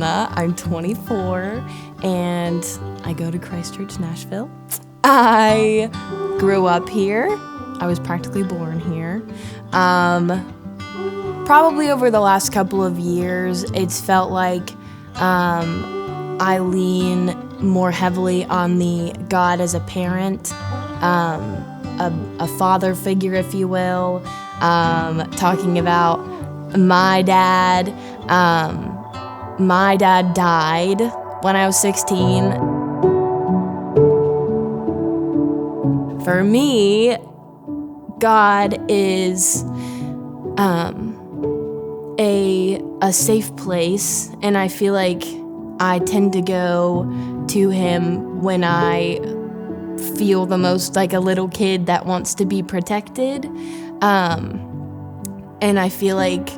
Lanna. I'm 24, and I go to Christ Church, Nashville. I grew up here. I was practically born here. Probably over the last couple of years, it's felt like I lean more heavily on the God as a parent, a father figure, if you will, talking about my dad. My dad died when I was 16. For me, God is a safe place, and I feel like I tend to go to him when I feel the most like a little kid that wants to be protected. And I feel like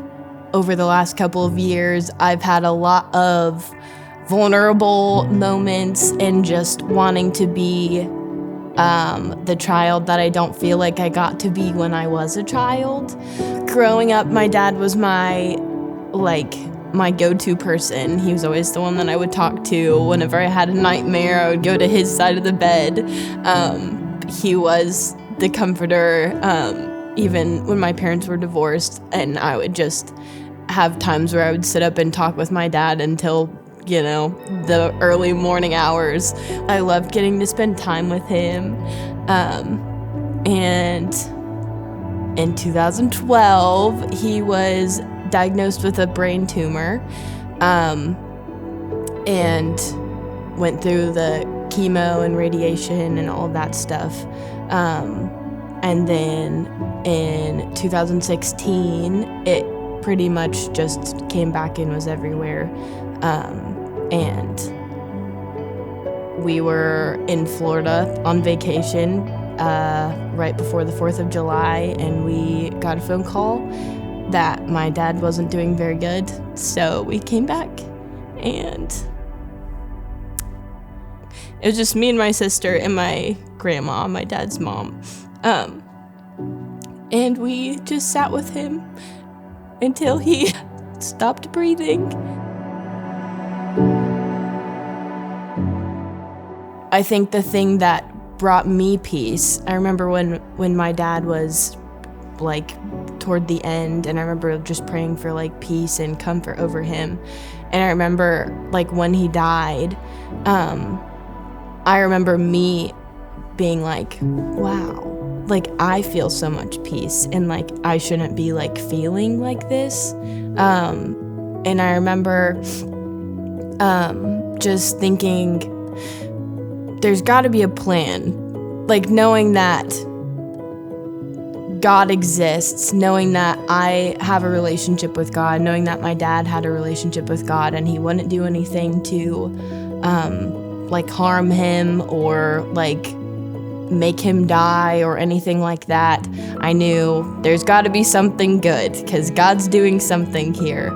over the last couple of years, I've had a lot of vulnerable moments and just wanting to be the child that I don't feel like I got to be when I was a child. Growing up, my dad was my go-to person. He was always the one that I would talk to. Whenever I had a nightmare, I would go to his side of the bed. He was the comforter, even when my parents were divorced, and I would just have times where I would sit up and talk with my dad until, the early morning hours. I loved getting to spend time with him. And in 2012, he was diagnosed with a brain tumor, and went through the chemo and radiation and all that stuff. And then in 2016, it pretty much just came back and was everywhere. And we were in Florida on vacation right before the 4th of July, and we got a phone call that my dad wasn't doing very good. So we came back, and it was just me and my sister and my grandma, my dad's mom. And we just sat with him until he stopped breathing. I think the thing that brought me peace, I remember when my dad was toward the end, and I remember just praying for peace and comfort over him. And I remember when he died, I remember me being wow, I feel so much peace, and I shouldn't be feeling like this. And I remember just thinking there's got to be a plan, knowing that God exists, knowing that I have a relationship with God, knowing that my dad had a relationship with God, and he wouldn't do anything to harm him or make him die or anything like that. I knew there's got to be something good because God's doing something here.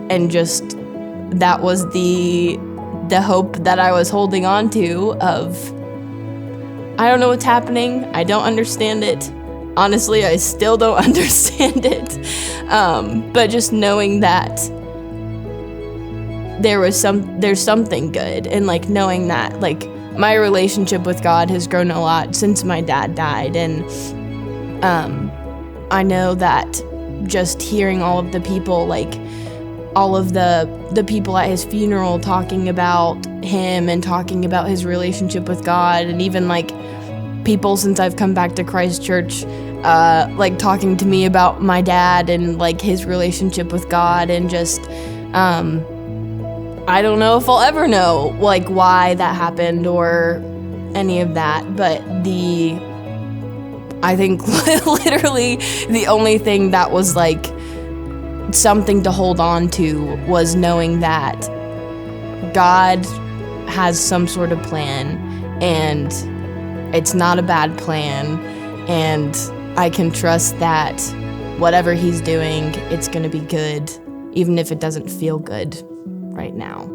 And just that was the hope that I was holding on to of, I don't know what's happening. I don't understand it. Honestly, I still don't understand it. But just knowing that there's something good, and knowing that my relationship with God has grown a lot since my dad died. And I know that just hearing all of the people, all of the people at his funeral talking about him and talking about his relationship with God, and even people since I've come back to Christ Church, talking to me about my dad and his relationship with God, and just I don't know if I'll ever know why that happened or any of that, but I think literally the only thing that was something to hold on to was knowing that God has some sort of plan, and it's not a bad plan, and I can trust that whatever he's doing, it's going to be good, even if it doesn't feel good right now.